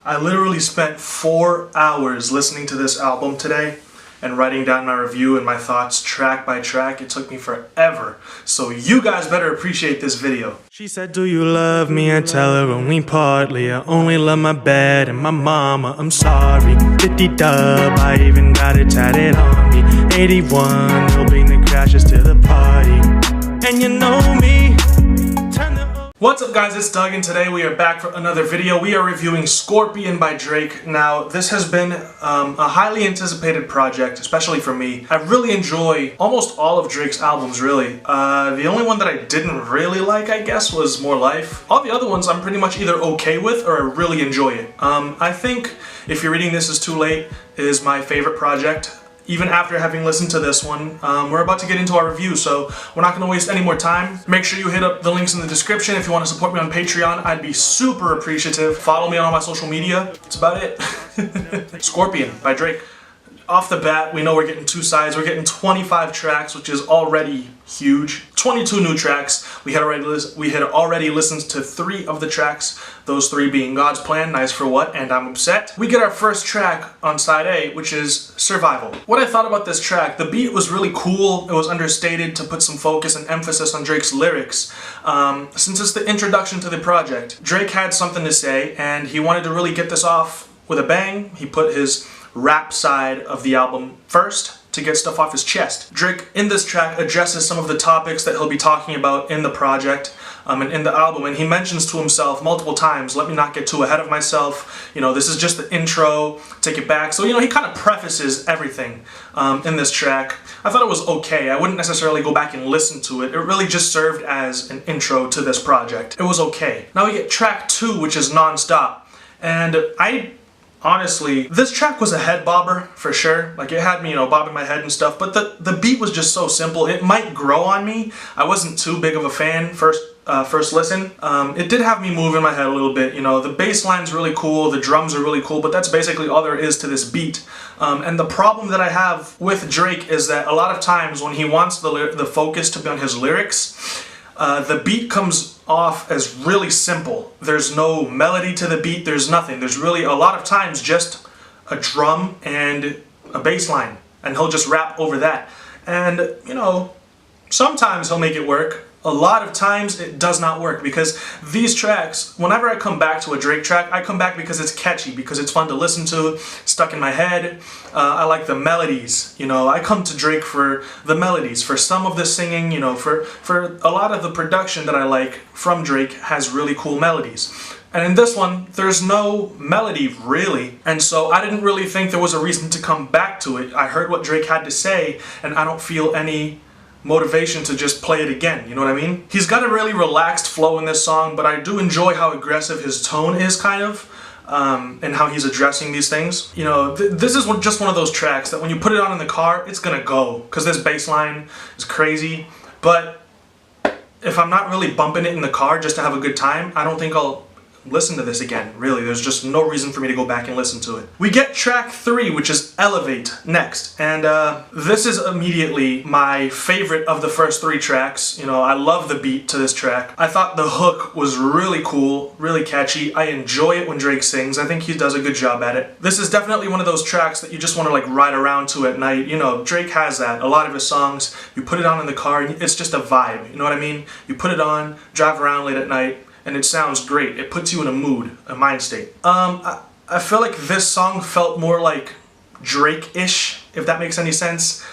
I literally spent 4 hours listening to this album today and writing down my review and my thoughts track by track. It took me forever, so you guys better appreciate this video. She said, do you love me? I tell her only partly. I only love my bed and my mama. I'm sorry. 50 dub, I even got it tatted on me. 81, he'll bring the crashes to the party. And you know me. What's up guys, it's Doug and today we are back for another video. We are reviewing Scorpion by Drake. Now this has been a highly anticipated project, especially for me. I really enjoy almost all of Drake's albums really. The only one that I didn't really like, I guess, was More Life. All the other ones I'm pretty much either okay with or I really enjoy it. I think If You're Reading This Is Too Late is my favorite project. Even after having listened to this one, we're about to get into our review, so we're not going to waste any more time. Make sure you hit up the links in the description if you want to support me on Patreon. I'd be super appreciative. Follow me on all my social media. That's about it. Scorpion by Drake. Off the bat, we know we're getting two sides. We're getting 25 tracks, which is already huge. 22 new tracks. We had already listened to 3 of the tracks, those 3 being God's Plan, Nice for What, and I'm Upset. We get our first track on side A, which is Survival. What I thought about this track, the beat was really cool. It was understated to put some focus and emphasis on Drake's lyrics. Since it's the introduction to the project, Drake had something to say, and he wanted to really get this off with a bang. He put his rap side of the album first to get stuff off his chest. Drake in this track addresses some of the topics that he'll be talking about in the project and in the album, and he mentions to himself multiple times, let me not get too ahead of myself, you know, this is just the intro, take it back. So, you know, he kind of prefaces everything in this track. I thought it was okay. I wouldn't necessarily go back and listen to it. It really just served as an intro to this project. It was okay. Now we get track 2, which is Nonstop, and honestly, this track was a head bobber for sure. Like, it had me, you know, bobbing my head and stuff, but the beat was just so simple. It might grow on me. I wasn't too big of a fan first listen. It did have me moving my head a little bit. You know, the bass line's really cool, the drums are really cool, but that's basically all there is to this beat. And the problem that I have with Drake is that a lot of times when he wants the focus to be on his lyrics, the beat comes off as really simple. There's no melody to the beat, there's nothing. There's really a lot of times just a drum and a bass line, and he'll just rap over that. And, you know, sometimes he'll make it work. A lot of times it does not work, because these tracks, whenever I come back to a Drake track, I come back because it's catchy, because it's fun to listen to, stuck in my head. I like the melodies, you know, I come to Drake for the melodies, for some of the singing, you know, for a lot of the production that I like from Drake has really cool melodies. And in this one, there's no melody really, and so I didn't really think there was a reason to come back to it. I heard what Drake had to say, and I don't feel any motivation to just play it again, you know what I mean? He's got a really relaxed flow in this song, but I do enjoy how aggressive his tone is, kind of, and how he's addressing these things. You know, this is just one of those tracks that when you put it on in the car, it's gonna go, because this bass line is crazy, but if I'm not really bumping it in the car just to have a good time, I don't think I'll listen to this again, really. There's just no reason for me to go back and listen to it. We get track 3, which is Elevate, next, and this is immediately my favorite of the first 3 tracks. You know, I love the beat to this track. I thought the hook was really cool, really catchy. I enjoy it when Drake sings. I think he does a good job at it. This is definitely one of those tracks that you just want to like ride around to at night. You know, Drake has that. A lot of his songs, you put it on in the car and it's just a vibe, you know what I mean? You put it on, drive around late at night, and it sounds great. It puts you in a mood, a mind state. I feel like this song felt more like Drake-ish, if that makes any sense,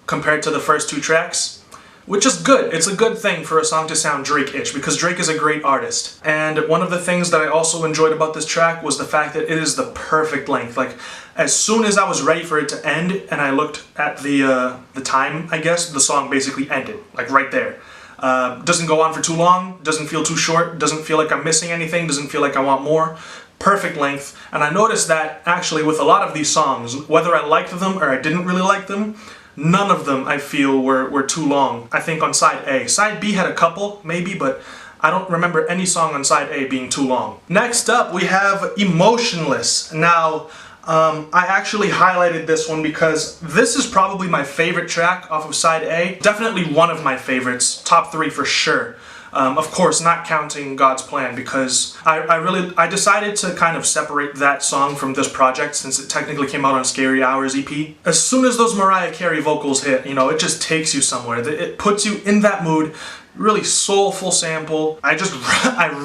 compared to the first 2 tracks, which is good. It's a good thing for a song to sound Drake-ish, because Drake is a great artist. And one of the things that I also enjoyed about this track was the fact that it is the perfect length. Like, as soon as I was ready for it to end, and I looked at the time, I guess, the song basically ended, like right there. Doesn't go on for too long, doesn't feel too short, doesn't feel like I'm missing anything, doesn't feel like I want more. Perfect length. And I noticed that actually with a lot of these songs, whether I liked them or I didn't really like them, none of them I feel were too long. I think on side A. Side B had a couple, maybe, but I don't remember any song on side A being too long. Next up we have Emotionless. Now, I actually highlighted this one because this is probably my favorite track off of side A. Definitely one of my favorites, top 3 for sure. Of course, not counting God's Plan, because I decided to kind of separate that song from this project since it technically came out on Scary Hours EP. As soon as those Mariah Carey vocals hit, you know, it just takes you somewhere. It puts you in that mood. Really soulful sample. I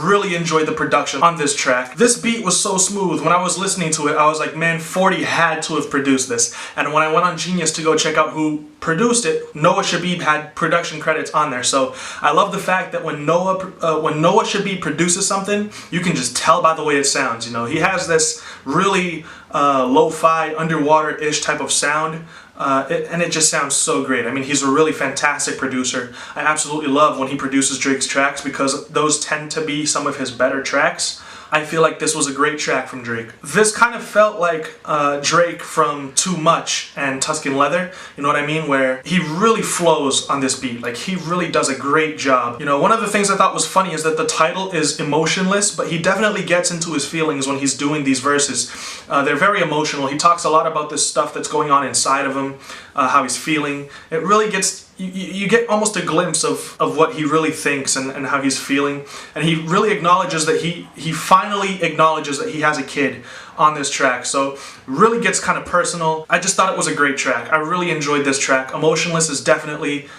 really enjoyed the production on this track. This beat was so smooth. When I was listening to it, I was like, man, 40 had to have produced this. And when I went on Genius to go check out who produced it, Noah Shabib had production credits on there. So I love the fact that when Noah Shabib produces something, you can just tell by the way it sounds. You know, he has this really lo-fi, underwater-ish type of sound. And it just sounds so great. I mean, he's a really fantastic producer. I absolutely love when he produces Drake's tracks because those tend to be some of his better tracks. I feel like this was a great track from Drake. This kind of felt like Drake from Too Much and Tuscan Leather, you know what I mean? Where he really flows on this beat. Like, he really does a great job. You know, one of the things I thought was funny is that the title is Emotionless, but he definitely gets into his feelings when he's doing these verses. They're very emotional. He talks a lot about this stuff that's going on inside of him, how he's feeling. It really gets... You get almost a glimpse of what he really thinks and how he's feeling. And he really acknowledges that he finally acknowledges that he has a kid on this track. So really gets kind of personal. I just thought it was a great track. I really enjoyed this track. Emotionless is definitely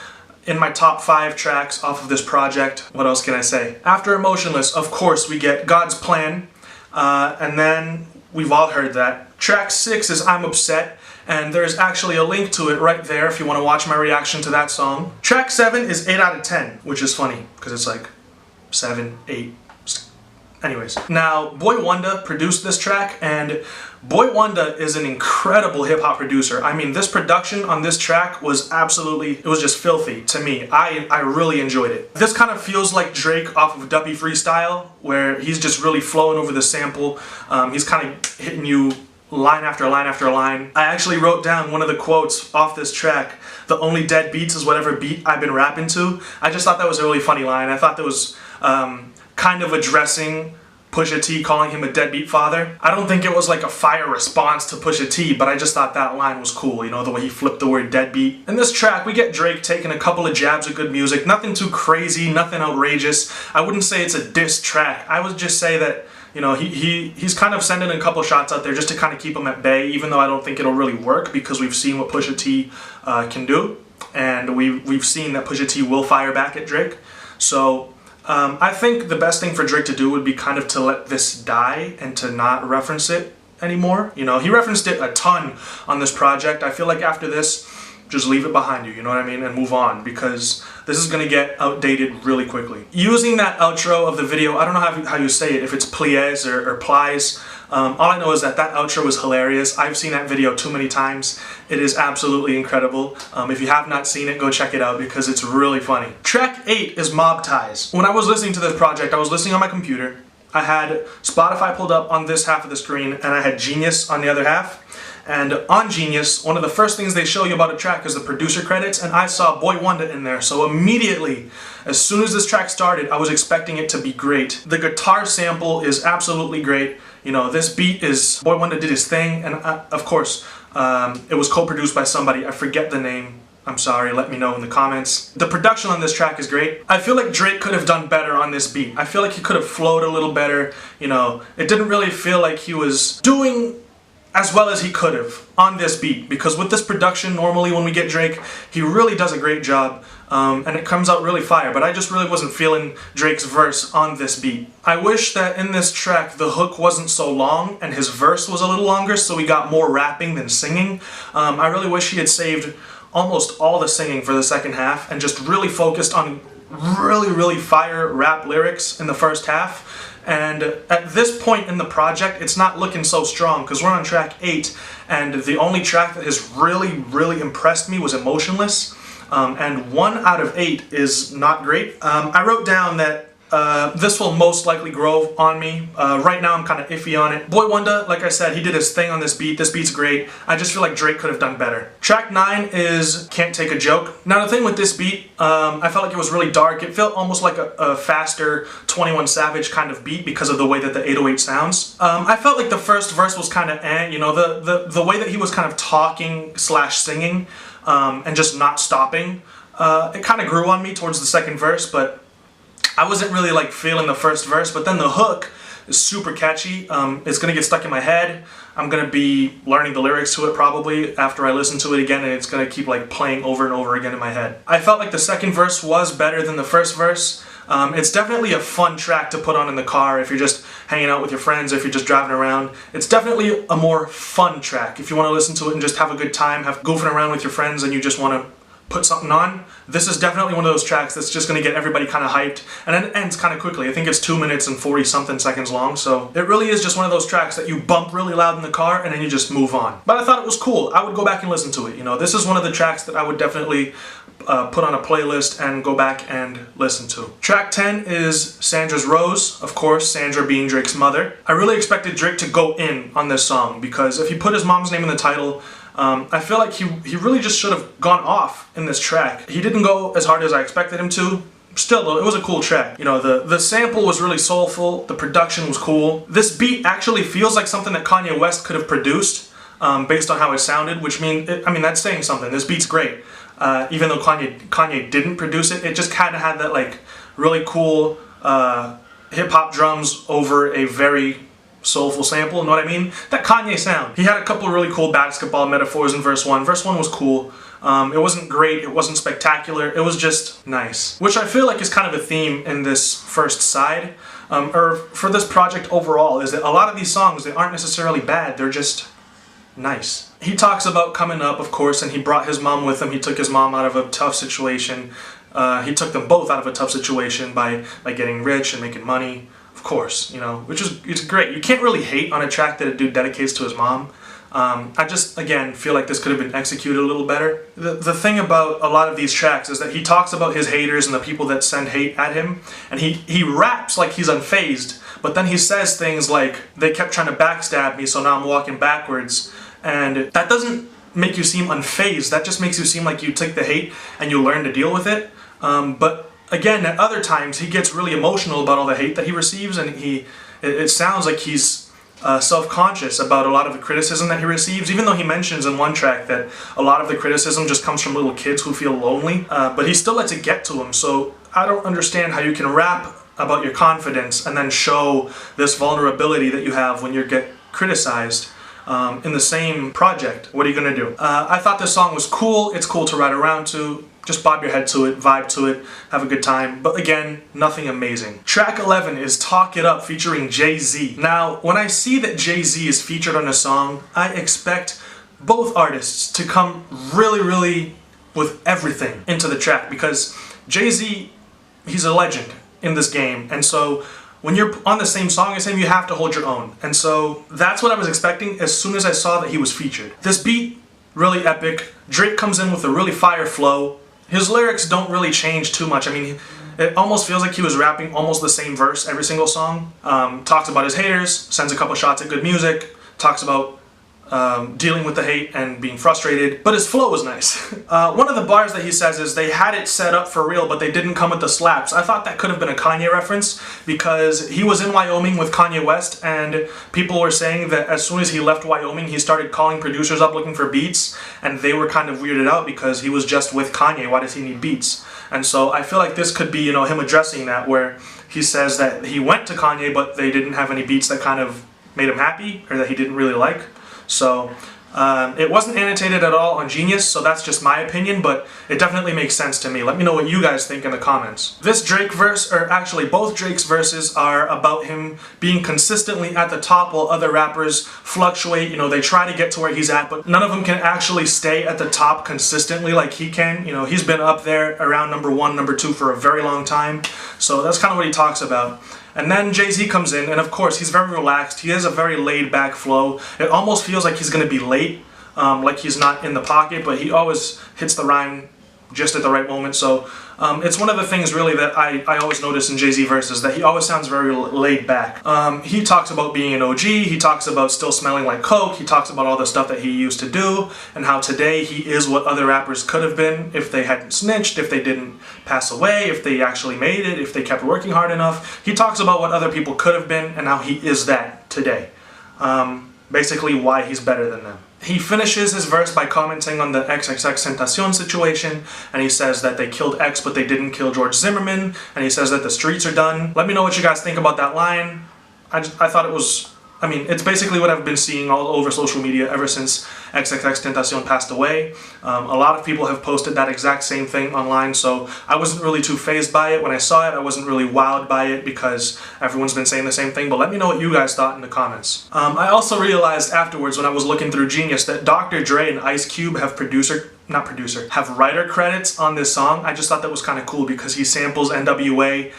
in my top 5 tracks off of this project. What else can I say? After Emotionless, of course, we get God's Plan. And then we've all heard that. Track 6 is I'm Upset. And there's actually a link to it right there if you want to watch my reaction to that song. Track 7 is 8 out of 10, which is funny, because it's like 7, 8. Anyways. Now, Boy Wonder produced this track, and Boy Wonder is an incredible hip-hop producer. I mean, this production on this track was absolutely, it was just filthy to me. I really enjoyed it. This kind of feels like Drake off of Duppy Freestyle, where he's just really flowing over the sample. He's kind of hitting you line after line after line. I actually wrote down one of the quotes off this track. The only dead beats is whatever beat I've been rapping to. I just thought that was a really funny line. I thought that was kind of addressing Pusha T, calling him a deadbeat father. I don't think it was like a fire response to Pusha T, but I just thought that line was cool, you know, the way he flipped the word deadbeat. In this track, we get Drake taking a couple of jabs at good music. Nothing too crazy, nothing outrageous. I wouldn't say it's a diss track. I would just say that, you know, he's kind of sending a couple shots out there just to kind of keep him at bay, even though I don't think it'll really work because we've seen what Pusha T can do, and we've seen that Pusha T will fire back at Drake. So I think the best thing for Drake to do would be kind of to let this die and to not reference it anymore. You know, he referenced it a ton on this project. I feel like after this, just leave it behind you, you know what I mean, and move on, because this is going to get outdated really quickly. Using that outro of the video, I don't know how you say it, if it's plies or plies. All I know is that outro is hilarious. I've seen that video too many times. It is absolutely incredible. If you have not seen it, go check it out because it's really funny. Track 8 is Mob Ties. When I was listening to this project, I was listening on my computer. I had Spotify pulled up on this half of the screen and I had Genius on the other half. And on Genius, one of the first things they show you about a track is the producer credits, and I saw Boy Wonder in there. So immediately, as soon as this track started, I was expecting it to be great. The guitar sample is absolutely great. You know, this beat is, Boy Wonder did his thing, and of course, it was co-produced by somebody, I forget the name. I'm sorry, let me know in the comments. The production on this track is great. I feel like Drake could have done better on this beat. I feel like he could have flowed a little better. You know, it didn't really feel like he was doing as well as he could have on this beat, because with this production, normally when we get Drake, he really does a great job, and it comes out really fire, but I just really wasn't feeling Drake's verse on this beat. I wish that in this track, the hook wasn't so long, and his verse was a little longer, so we got more rapping than singing. I really wish he had saved almost all the singing for the second half, and just really focused on really fire rap lyrics in the first half. And at this point in the project, it's not looking so strong because we're on track 8, and the only track that has really impressed me was Emotionless, and 1 out of 8 is not great. I wrote down that this will most likely grow on me. Right now I'm kind of iffy on it. Boy Wonder, like I said, he did his thing on this beat. This beat's great. I just feel like Drake could have done better. Track 9 is Can't Take a Joke. Now the thing with this beat, I felt like it was really dark. It felt almost like a faster 21 Savage kind of beat because of the way that the 808 sounds. I felt like the first verse was kind of you know, the way that he was kind of talking slash singing and just not stopping. It kind of grew on me towards the second verse, but I wasn't really like feeling the first verse, but then the hook is super catchy. It's gonna get stuck in my head. I'm gonna be learning the lyrics to it probably after I listen to it again, and it's gonna keep like playing over and over again in my head. I felt like the second verse was better than the first verse. It's definitely a fun track to put on in the car if you're just hanging out with your friends, if you're just driving around. It's definitely a more fun track. If you want to listen to it and just have a good time, have goofing around with your friends, and you just want to put something on, this is definitely one of those tracks that's just going to get everybody kind of hyped, and then it ends kind of quickly. I think it's 2 minutes and 40 something seconds long, so it really is just one of those tracks that you bump really loud in the car and then you just move on. But I thought it was cool. I would go back and listen to it. You know, this is one of the tracks that I would definitely put on a playlist and go back and listen to. Track 10 is Sandra's Rose, of course, Sandra being Drake's mother. I really expected Drake to go in on this song because if he put his mom's name in the title, I feel like he really just should have gone off in this track. He didn't go as hard as I expected him to. Still though, it was a cool track. You know, the sample was really soulful, the production was cool. This beat actually feels like something that Kanye West could have produced based on how it sounded, which I mean that's saying something. This beat's great. Even though Kanye didn't produce it, it just kind of had that like really cool hip-hop drums over a very soulful sample, you know what I mean? That Kanye sound. He had a couple really cool basketball metaphors in verse 1. Verse 1 was cool. It wasn't great, it wasn't spectacular, it was just nice. Which I feel like is kind of a theme in this first side, or for this project overall, is that a lot of these songs, they aren't necessarily bad, they're just nice. He talks about coming up, of course, and he brought his mom with him. He took his mom out of a tough situation. He took them both out of a tough situation by getting rich and making money. Of course, you know, it's great. You can't really hate on a track that a dude dedicates to his mom. I just, again, feel like this could have been executed a little better. The thing about a lot of these tracks is that he talks about his haters and the people that send hate at him, and he raps like he's unfazed, but then he says things like, they kept trying to backstab me, so now I'm walking backwards. And that doesn't make you seem unfazed, that just makes you seem like you took the hate and you learn to deal with it. But again, at other times, he gets really emotional about all the hate that he receives, and it sounds like he's self-conscious about a lot of the criticism that he receives, even though he mentions in one track that a lot of the criticism just comes from little kids who feel lonely, but he still lets it get to him. So I don't understand how you can rap about your confidence and then show this vulnerability that you have when you get criticized in the same project. What are you gonna do? I thought this song was cool. It's cool to ride around to. Just bob your head to it, vibe to it, have a good time. But again, nothing amazing. Track 11 is Talk It Up featuring Jay-Z. Now, when I see that Jay-Z is featured on a song, I expect both artists to come really with everything into the track, because Jay-Z, he's a legend in this game, and so when you're on the same song as him, you have to hold your own. And so that's what I was expecting as soon as I saw that he was featured. This beat, really epic. Drake comes in with a really fire flow. His lyrics don't really change too much. I mean, it almost feels like he was rapping almost the same verse every single song. Talks about his haters, sends a couple shots at good music, talks about dealing with the hate and being frustrated, but his flow was nice. One of the bars that he says is, they had it set up for real, but they didn't come with the slaps. I thought that could have been a Kanye reference, because he was in Wyoming with Kanye West, and people were saying that as soon as he left Wyoming, he started calling producers up looking for beats, and they were kind of weirded out because he was just with Kanye. Why does he need beats? And so I feel like this could be, you know, him addressing that, where he says that he went to Kanye, but they didn't have any beats that kind of made him happy, or that he didn't really like. So it wasn't annotated at all on Genius, so that's just my opinion, but it definitely makes sense to me. Let me know what you guys think in the comments. This Drake verse, or actually both Drake's verses, are about him being consistently at the top while other rappers fluctuate. You know, they try to get to where he's at, but none of them can actually stay at the top consistently like he can. You know, he's been up there around number 1, number 2 for a very long time. So that's kind of what he talks about. And then Jay-Z comes in, and of course, he's very relaxed. He has a very laid-back flow. It almost feels like he's going to be late, like he's not in the pocket, but he always hits the rhyme just at the right moment. So it's one of the things really that I always notice in Jay-Z verses, that he always sounds very laid back. He talks about being an OG, he talks about still smelling like coke, he talks about all the stuff that he used to do, and how today he is what other rappers could have been if they hadn't snitched, if they didn't pass away, if they actually made it, if they kept working hard enough. He talks about what other people could have been and how he is that today. Basically why he's better than them. He finishes his verse by commenting on the XXXTentacion situation, and he says that they killed X but they didn't kill George Zimmerman, and he says that the streets are done. Let me know what you guys think about that line. I thought it was, I mean, it's basically what I've been seeing all over social media ever since XXXTentacion passed away. A lot of people have posted that exact same thing online, so I wasn't really too fazed by it. When I saw it, I wasn't really wowed by it because everyone's been saying the same thing, but let me know what you guys thought in the comments. I also realized afterwards when I was looking through Genius that Dr. Dre and Ice Cube have have writer credits on this song. I just thought that was kind of cool because he samples NWA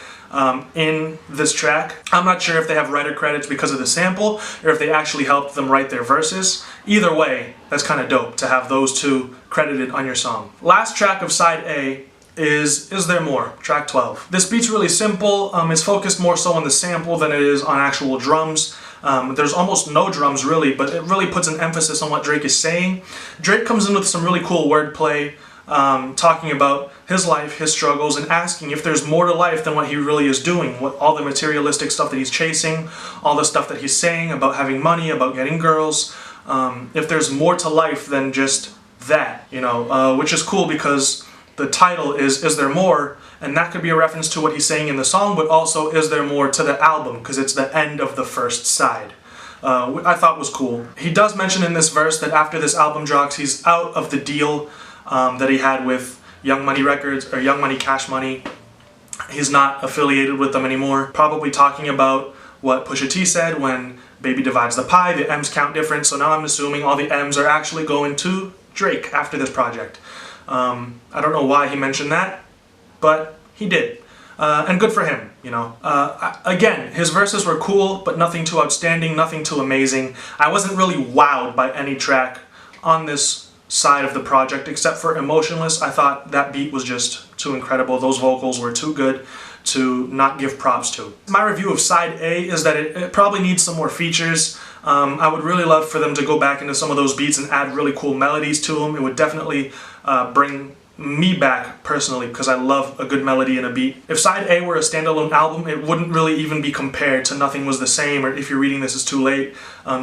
in this track. I'm not sure if they have writer credits because of the sample or if they actually helped them write their verses. Either way, that's kind of dope to have those two credited on your song. Last track of side A is There More, track 12. This beat's really simple. It's focused more so on the sample than it is on actual drums. There's almost no drums really, but it really puts an emphasis on what Drake is saying. Drake comes in with some really cool wordplay, talking about his life, his struggles, and asking if there's more to life than what he really is doing, what all the materialistic stuff that he's chasing, all the stuff that he's saying about having money, about getting girls, if there's more to life than just that, you know, which is cool because the title is There More, and that could be a reference to what he's saying in the song, but also is there more to the album, because it's the end of the first side. I thought was cool. He does mention in this verse that after this album drops, he's out of the deal that he had with Young Money Records, or Young Money Cash Money. He's not affiliated with them anymore. Probably talking about what Pusha T said when Baby divides the pie, the M's count different, so now I'm assuming all the M's are actually going to Drake after this project. I don't know why he mentioned that, but he did. And good for him, you know. Again, his verses were cool, but nothing too outstanding, nothing too amazing. I wasn't really wowed by any track on this side of the project, except for Emotionless. I thought that beat was just too incredible. Those vocals were too good to not give props to. My review of side A is that it probably needs some more features. I would really love for them to go back into some of those beats and add really cool melodies to them. It would definitely bring me back personally, because I love a good melody and a beat. If side A were a standalone album, it wouldn't really even be compared to Nothing Was the Same, or If You're Reading This Is Too Late,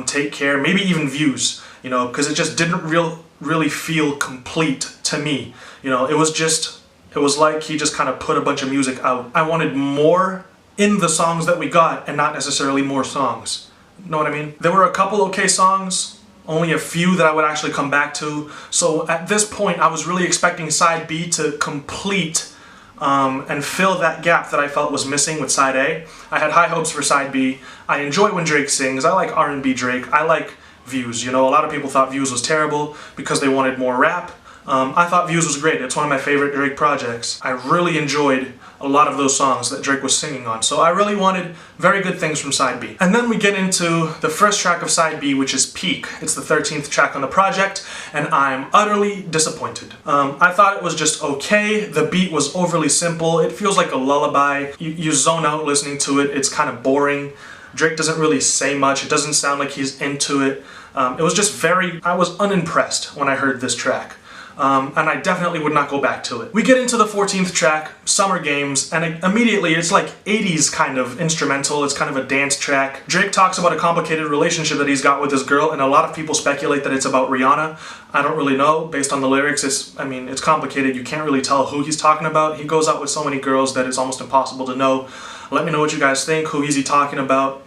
Take Care, maybe even Views, you know, because it just didn't really feel complete to me. You know, it was like he just kind of put a bunch of music out. I wanted more in the songs that we got and not necessarily more songs. Know what I mean? There were a couple okay songs, only a few that I would actually come back to. So at this point, I was really expecting side B to complete and fill that gap that I felt was missing with side A. I had high hopes for side B. I enjoy when Drake sings. I like R&B Drake. I like Views. You know, a lot of people thought Views was terrible because they wanted more rap. I thought Views was great. It's one of my favorite Drake projects. I really enjoyed a lot of those songs that Drake was singing on, so I really wanted very good things from side B. And then we get into the first track of side B, which is Peak. It's the 13th track on the project, and I'm utterly disappointed. I thought it was just okay. The beat was overly simple. It feels like a lullaby. You zone out listening to it. It's kind of boring. Drake doesn't really say much. It doesn't sound like he's into it. It was just I was unimpressed when I heard this track. And I definitely would not go back to it. We get into the 14th track, Summer Games, and immediately it's like 80s kind of instrumental. It's kind of a dance track. Drake talks about a complicated relationship that he's got with his girl, and a lot of people speculate that it's about Rihanna. I don't really know. Based on the lyrics, it's complicated. You can't really tell who he's talking about. He goes out with so many girls that it's almost impossible to know. Let me know what you guys think. Who is he talking about?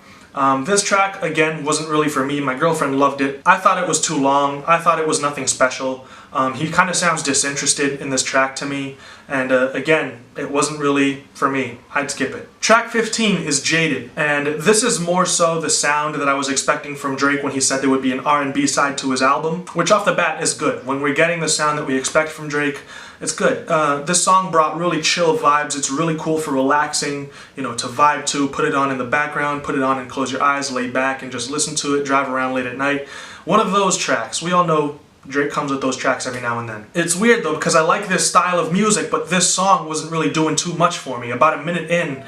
This track, again, wasn't really for me. My girlfriend loved it. I thought it was too long. I thought it was nothing special. He kind of sounds disinterested in this track to me. And again, it wasn't really for me. I'd skip it. Track 15 is Jaded. And this is more so the sound that I was expecting from Drake when he said there would be an R&B side to his album, which off the bat is good. When we're getting the sound that we expect from Drake, it's good. This song brought really chill vibes. It's really cool for relaxing, you know, to vibe to, put it on in the background, put it on and close your eyes, lay back and just listen to it, drive around late at night. One of those tracks. We all know Drake comes with those tracks every now and then. It's weird though, because I like this style of music, but this song wasn't really doing too much for me. About a minute in,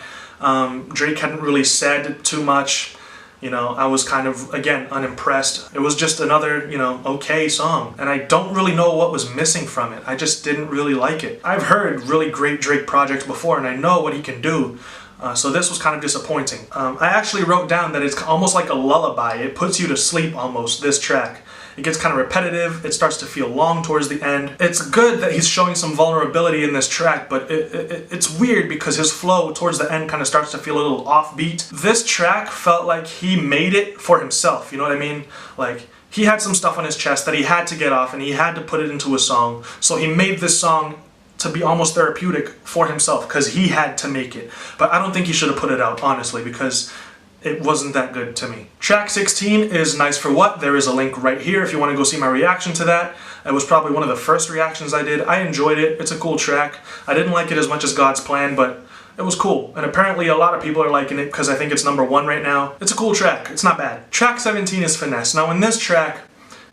Drake hadn't really said too much. You know, I was kind of, again, unimpressed. It was just another, you know, okay song. And I don't really know what was missing from it. I just didn't really like it. I've heard really great Drake projects before, and I know what he can do. So this was kind of disappointing. I actually wrote down that it's almost like a lullaby. It puts you to sleep almost, this track. It gets kind of repetitive, it starts to feel long towards the end. It's good that he's showing some vulnerability in this track, but it's weird because his flow towards the end kind of starts to feel a little offbeat. This track felt like he made it for himself, you know what I mean? Like, he had some stuff on his chest that he had to get off and he had to put it into a song. So he made this song to be almost therapeutic for himself because he had to make it. But I don't think he should have put it out, honestly, because it wasn't that good to me. Track 16 is Nice for What. There is a link right here if you want to go see my reaction to that. It was probably one of the first reactions I did. I enjoyed it. It's a cool track. I didn't like it as much as God's Plan, but it was cool. And apparently a lot of people are liking it because I think it's #1 right now. It's a cool track. It's not bad. Track 17 is Finesse. Now in this track,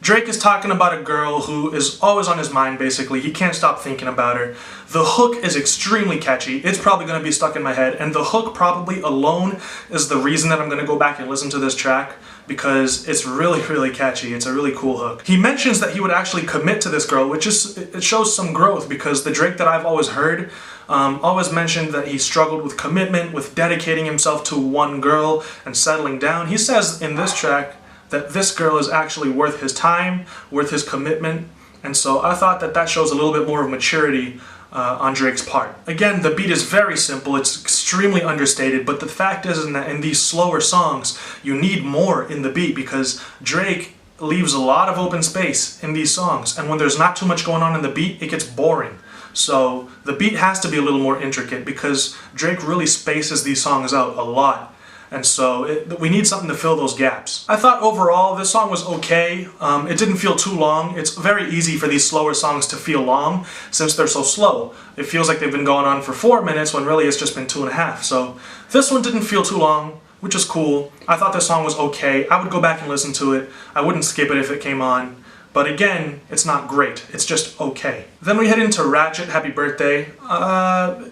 Drake is talking about a girl who is always on his mind, basically. He can't stop thinking about her. The hook is extremely catchy. It's probably going to be stuck in my head. And the hook probably alone is the reason that I'm going to go back and listen to this track, because it's really, really catchy. It's a really cool hook. He mentions that he would actually commit to this girl, which is, it shows some growth, because the Drake that I've always heard always mentioned that he struggled with commitment, with dedicating himself to one girl and settling down. He says in this track that this girl is actually worth his time, worth his commitment, and so I thought that that shows a little bit more of maturity on Drake's part. Again, the beat is very simple, it's extremely understated, but the fact is that in these slower songs, you need more in the beat because Drake leaves a lot of open space in these songs, and when there's not too much going on in the beat, it gets boring. So the beat has to be a little more intricate because Drake really spaces these songs out a lot. And so we need something to fill those gaps. I thought overall this song was okay. It didn't feel too long. It's very easy for these slower songs to feel long since they're so slow. It feels like they've been going on for 4 minutes when really it's just been 2.5. So this one didn't feel too long, which is cool. I thought this song was okay. I would go back and listen to it. I wouldn't skip it if it came on. But again, it's not great. It's just okay. Then we head into Ratchet, Happy Birthday. A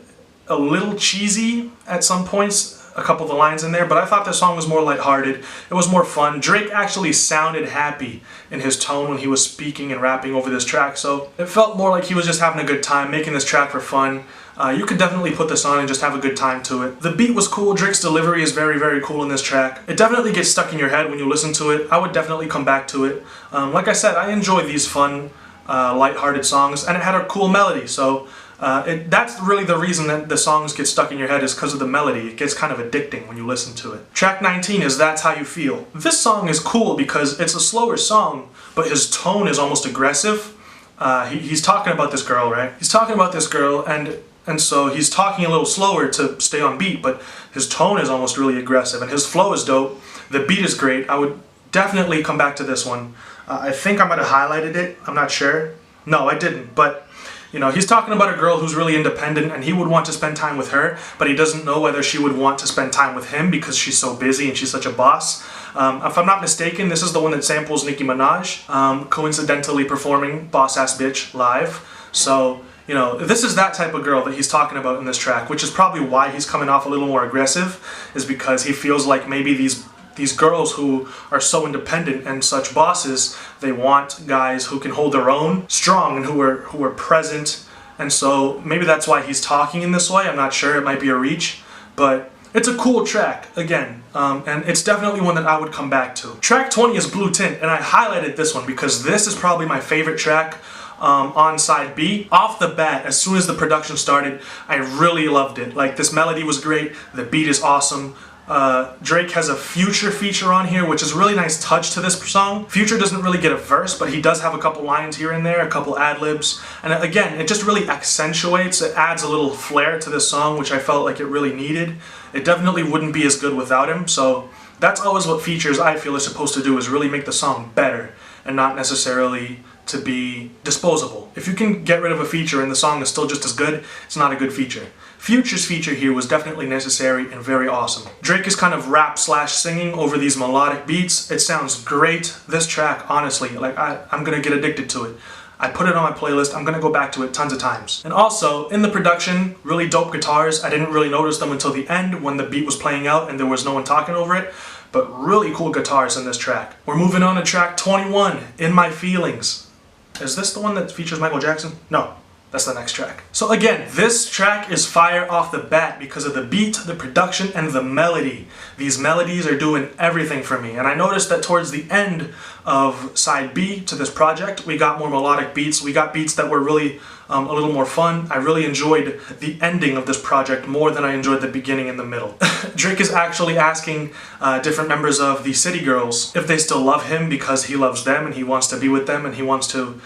little cheesy at some points. A couple of the lines in there, but I thought the song was more lighthearted. It was more fun. Drake actually sounded happy in his tone when he was speaking and rapping over this track, so it felt more like he was just having a good time, making this track for fun. You could definitely put this on and just have a good time to it. The beat was cool. Drake's delivery is very, very cool in this track. It definitely gets stuck in your head when you listen to it. I would definitely come back to it. Like I said, I enjoy these fun, lighthearted songs, and it had a cool melody, so that's really the reason that the songs get stuck in your head, is because of the melody. It gets kind of addicting when you listen to it. Track 19 is That's How You Feel. This song is cool because it's a slower song, but his tone is almost aggressive. He's talking about this girl, right? He's talking about this girl, and so he's talking a little slower to stay on beat, but his tone is almost really aggressive, and his flow is dope. The beat is great. I would definitely come back to this one. I think I might have highlighted it. I'm not sure. No, I didn't, but you know, he's talking about a girl who's really independent and he would want to spend time with her, but he doesn't know whether she would want to spend time with him because she's so busy and she's such a boss. If I'm not mistaken, this is the one that samples Nicki Minaj, coincidentally performing Boss Ass Bitch live. So, you know, this is that type of girl that he's talking about in this track, which is probably why he's coming off a little more aggressive, is because he feels like maybe these girls who are so independent and such bosses, they want guys who can hold their own, strong, and who are present. And so maybe that's why he's talking in this way. I'm not sure. It might be a reach, but it's a cool track again, and it's definitely one that I would come back to. Track 20 is Blue Tint, and I highlighted this one because this is probably my favorite track on side B. Off the bat, as soon as the production started, I really loved it. Like, this melody was great. The beat is awesome. Drake has a Future feature on here, which is a really nice touch to this song. Future doesn't really get a verse, but he does have a couple lines here and there, a couple ad-libs, and again, it just really accentuates, it adds a little flair to this song, which I felt like it really needed. It definitely wouldn't be as good without him, so that's always what features, I feel, are supposed to do, is really make the song better, and not necessarily to be disposable. If you can get rid of a feature and the song is still just as good, it's not a good feature. Future's feature here was definitely necessary and very awesome. Drake is kind of rap/singing over these melodic beats. It sounds great. This track, honestly, like I'm gonna get addicted to it. I put it on my playlist. I'm gonna go back to it tons of times. And also, in the production, really dope guitars. I didn't really notice them until the end when the beat was playing out and there was no one talking over it, but really cool guitars in this track. We're moving on to track 21, In My Feelings. Is this the one that features Michael Jackson? No. That's the next track. So again, this track is fire off the bat because of the beat, the production, and the melody. These melodies are doing everything for me. And I noticed that towards the end of side B to this project, we got more melodic beats. We got beats that were really a little more fun. I really enjoyed the ending of this project more than I enjoyed the beginning and the middle. Drake is actually asking different members of the City Girls if they still love him because he loves them and he wants to be with them and he wants to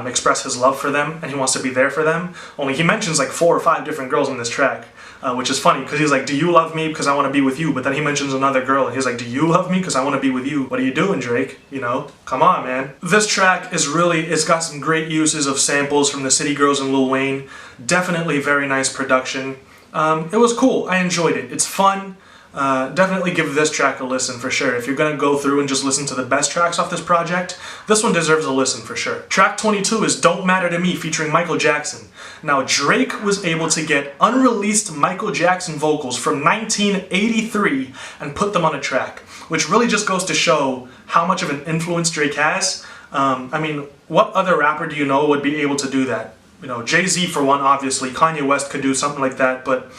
express his love for them and he wants to be there for them. Only he mentions like 4 or 5 different girls in this track. Which is funny because he's like, do you love me because I want to be with you? But then he mentions another girl and he's like, do you love me because I want to be with you? What are you doing, Drake? You know, come on, man. This track is really, it's got some great uses of samples from the City Girls and Lil Wayne. Definitely very nice production. It was cool. I enjoyed it. It's fun. Definitely give this track a listen for sure. If you're gonna go through and just listen to the best tracks off this project, this one deserves a listen for sure. Track 22 is Don't Matter to Me featuring Michael Jackson. Now Drake was able to get unreleased Michael Jackson vocals from 1983 and put them on a track, which really just goes to show how much of an influence Drake has. I mean, what other rapper do you know would be able to do that? You know, Jay-Z for one, obviously. Kanye West could do something like that, but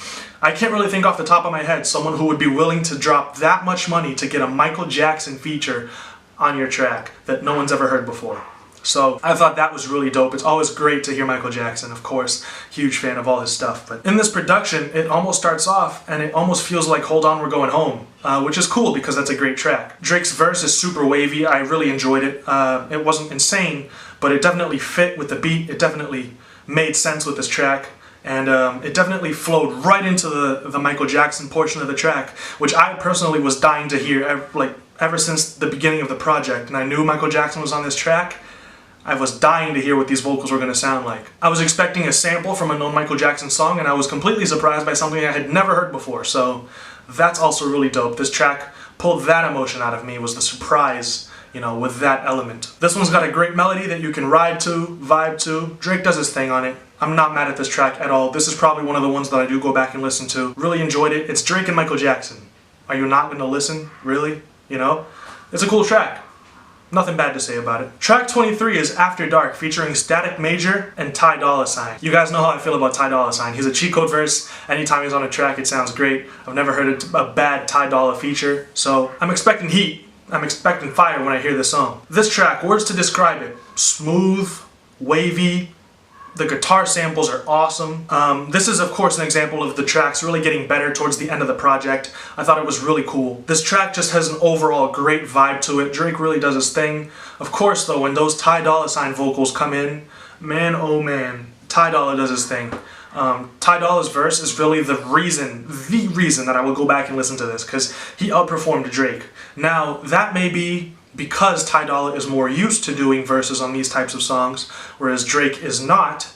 I can't really think off the top of my head someone who would be willing to drop that much money to get a Michael Jackson feature on your track that no one's ever heard before. So I thought that was really dope. It's always great to hear Michael Jackson, of course. Huge fan of all his stuff. But in this production, it almost starts off and it almost feels like Hold On, We're Going Home, which is cool because that's a great track. Drake's verse is super wavy. I really enjoyed it. It wasn't insane, but it definitely fit with the beat. It definitely made sense with this track. And it definitely flowed right into the Michael Jackson portion of the track, which I personally was dying to hear ever since the beginning of the project. And I knew Michael Jackson was on this track. I was dying to hear what these vocals were going to sound like. I was expecting a sample from a known Michael Jackson song, and I was completely surprised by something I had never heard before. So that's also really dope. This track pulled that emotion out of me, was the surprise, you know, with that element. This one's got a great melody that you can ride to, vibe to. Drake does his thing on it. I'm not mad at this track at all. This is probably one of the ones that I do go back and listen to. Really enjoyed it. It's Drake and Michael Jackson. Are you not going to listen? Really? You know? It's a cool track. Nothing bad to say about it. Track 23 is After Dark featuring Static Major and Ty Dolla $ign. You guys know how I feel about Ty Dolla $ign. He's a cheat code verse. Anytime he's on a track, it sounds great. I've never heard a bad Ty Dolla feature, so I'm expecting heat. I'm expecting fire when I hear this song. This track, words to describe it: smooth, wavy. The guitar samples are awesome. This is, of course, an example of the tracks really getting better towards the end of the project. I thought it was really cool. This track just has an overall great vibe to it. Drake really does his thing. Of course, though, when those Ty Dolla $ign vocals come in, man, oh man, Ty Dolla does his thing. Ty Dolla's verse is really the reason that I will go back and listen to this, because he outperformed Drake. Now, that may be because Ty Dolla is more used to doing verses on these types of songs, whereas Drake is not,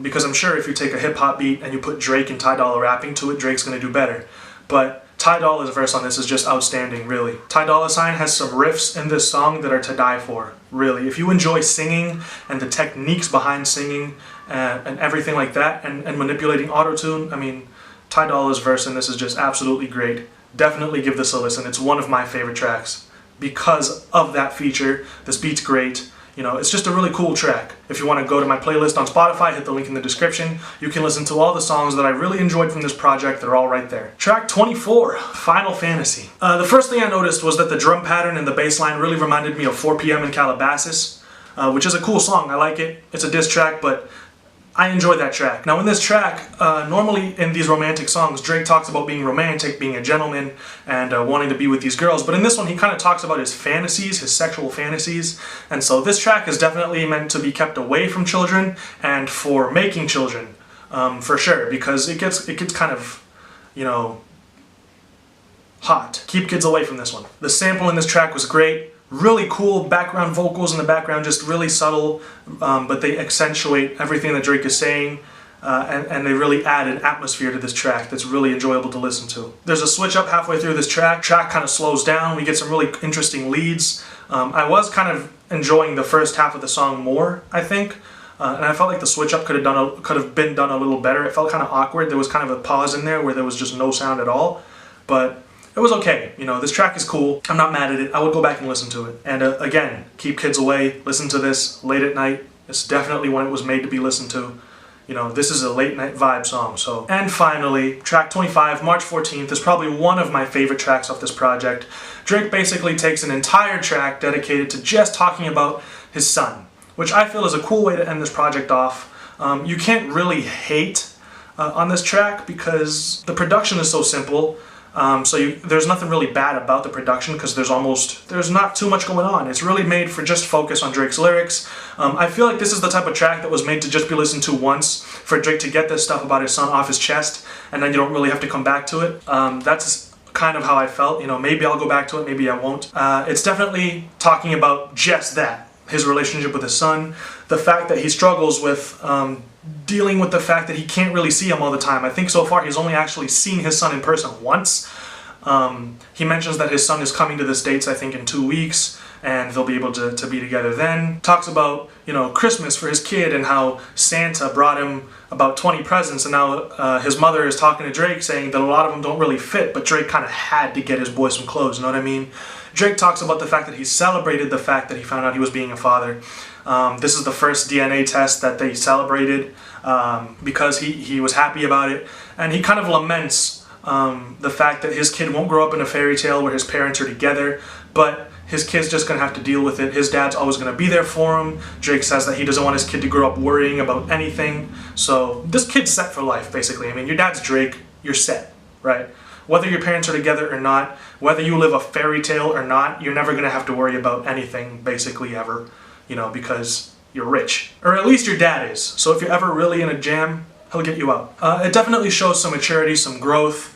because I'm sure if you take a hip-hop beat and you put Drake and Ty Dolla rapping to it, Drake's going to do better. But Ty Dolla's verse on this is just outstanding, really. Ty Dolla $ign has some riffs in this song that are to die for, really. If you enjoy singing and the techniques behind singing and everything like that, and manipulating auto-tune, I mean, Ty Dolla's verse in this is just absolutely great. Definitely give this a listen. It's one of my favorite tracks because of that feature. This beat's great. You know, it's just a really cool track. If you want to go to my playlist on Spotify, hit the link in the description. You can listen to all the songs that I really enjoyed from this project. They're all right there. Track 24, Final Fantasy. The first thing I noticed was that the drum pattern and the bass line really reminded me of 4 PM in Calabasas, which is a cool song. I like it. It's a diss track, but I enjoy that track. Now in this track, normally in these romantic songs, Drake talks about being romantic, being a gentleman, and wanting to be with these girls. But in this one, he kind of talks about his fantasies, his sexual fantasies. And so this track is definitely meant to be kept away from children and for making children, for sure, because it gets kind of, you know, hot. Keep kids away from this one. The sample in this track was great. Really cool background vocals in the background, just really subtle, but they accentuate everything that Drake is saying, and they really add an atmosphere to this track that's really enjoyable to listen to. There's a switch up halfway through this track. Track kind of slows down. We get some really interesting leads. I was kind of enjoying the first half of the song more, I think, and I felt like the switch up could have been done a little better. It felt kind of awkward. There was kind of a pause in there where there was just no sound at all, but it was okay. You know, this track is cool. I'm not mad at it. I would go back and listen to it. And again, keep kids away. Listen to this late at night. It's definitely when it was made to be listened to. you know, this is a late night vibe song. So, and finally, track 25, March 14th, is probably one of my favorite tracks off this project. Drake basically takes an entire track dedicated to just talking about his son, which I feel is a cool way to end this project off. You can't really hate on this track because the production is so simple. There's nothing really bad about the production because there's not too much going on. It's really made for just focus on Drake's lyrics. I feel like this is the type of track that was made to just be listened to once for Drake to get this stuff about his son off his chest, and then you don't really have to come back to it. That's kind of how I felt. You know, maybe I'll go back to it, maybe I won't. It's definitely talking about just that. His relationship with his son, the fact that he struggles with dealing with the fact that he can't really see him all the time. I think so far he's only actually seen his son in person once. He mentions that his son is coming to the States, I think, in 2 weeks, and they'll be able to be together then. Talks about, you know, Christmas for his kid and how Santa brought him about 20 presents, and now his mother is talking to Drake saying that a lot of them don't really fit, but Drake kind of had to get his boy some clothes, you know what I mean? Drake talks about the fact that he celebrated the fact that he found out he was being a father. This is the first DNA test that they celebrated because he was happy about it, and he kind of laments the fact that his kid won't grow up in a fairy tale where his parents are together, but his kid's just going to have to deal with it. His dad's always going to be there for him. Drake says that he doesn't want his kid to grow up worrying about anything. So this kid's set for life, basically. I mean, your dad's Drake, you're set, right? Whether your parents are together or not, whether you live a fairy tale or not, you're never going to have to worry about anything, basically, ever, you know, because you're rich. Or at least your dad is. So if you're ever really in a jam, he'll get you out. It definitely shows some maturity, some growth,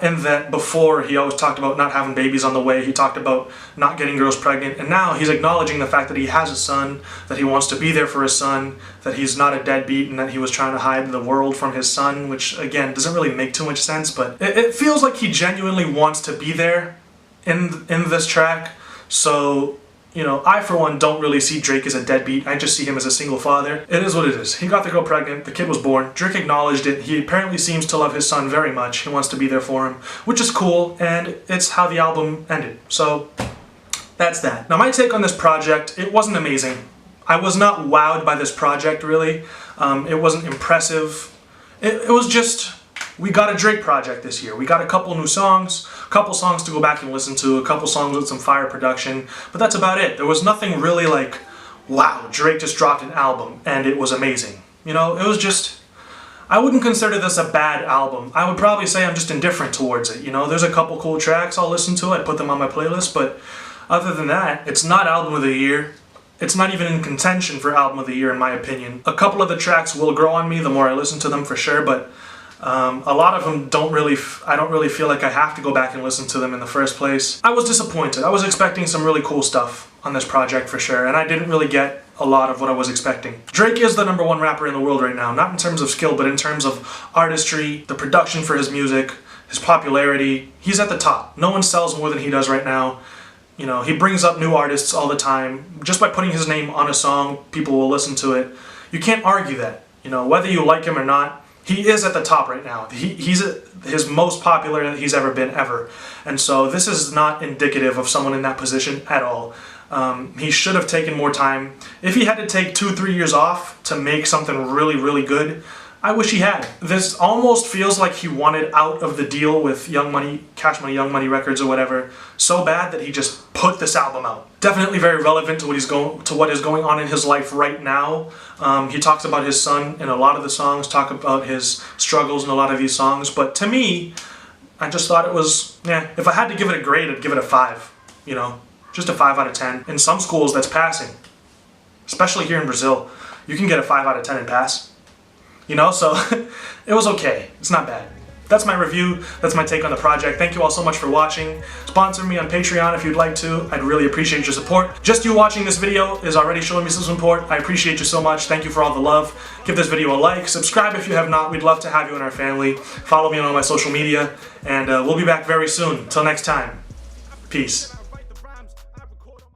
in that before he always talked about not having babies on the way, he talked about not getting girls pregnant, and now he's acknowledging the fact that he has a son, that he wants to be there for his son, that he's not a deadbeat, and that he was trying to hide the world from his son, which again doesn't really make too much sense, but it feels like he genuinely wants to be there in this track. So, you know, I for one don't really see Drake as a deadbeat. I just see him as a single father. It is what it is. He got the girl pregnant, the kid was born, Drake acknowledged it, he apparently seems to love his son very much, he wants to be there for him, which is cool, and it's how the album ended. So, that's that. Now my take on this project, it wasn't amazing. I was not wowed by this project, really. It wasn't impressive. It was just, we got a Drake project this year. We got a couple new songs, a couple songs to go back and listen to, a couple songs with some fire production, but that's about it. There was nothing really like, wow, Drake just dropped an album and it was amazing. You know, it was just, I wouldn't consider this a bad album. I would probably say I'm just indifferent towards it. You know, there's a couple cool tracks I'll listen to, I put them on my playlist, but other than that, it's not album of the year. It's not even in contention for album of the year in my opinion. A couple of the tracks will grow on me the more I listen to them for sure, but a lot of them I don't really feel like I have to go back and listen to them in the first place. I was disappointed. I was expecting some really cool stuff on this project for sure, and I didn't really get a lot of what I was expecting. Drake is the #1 rapper in the world right now, not in terms of skill, but in terms of artistry, the production for his music, his popularity. He's at the top. No one sells more than he does right now. You know, he brings up new artists all the time. Just by putting his name on a song, people will listen to it. You can't argue that. You know, whether you like him or not, he is at the top right now. He's his most popular that he's ever been, ever. And so this is not indicative of someone in that position at all. He should have taken more time. If he had to take 2-3 years off to make something really, really good, I wish he had. This almost feels like he wanted out of the deal with Young Money, Cash Money, Young Money Records or whatever, so bad that he just put this album out. Definitely very relevant to what is going on in his life right now. He talks about his son in a lot of the songs, talk about his struggles in a lot of these songs, but to me, I just thought it was, if I had to give it a grade, I'd give it a 5, you know, just a 5 out of 10. In some schools, that's passing, especially here in Brazil. You can get a 5 out of 10 and pass. You know, so it was okay. It's not bad. That's my review. That's my take on the project. Thank you all so much for watching. Sponsor me on Patreon if you'd like to. I'd really appreciate your support. Just you watching this video is already showing me some support. I appreciate you so much. Thank you for all the love. Give this video a like. Subscribe if you have not. We'd love to have you in our family. Follow me on all my social media. And we'll be back very soon. Till next time. Peace.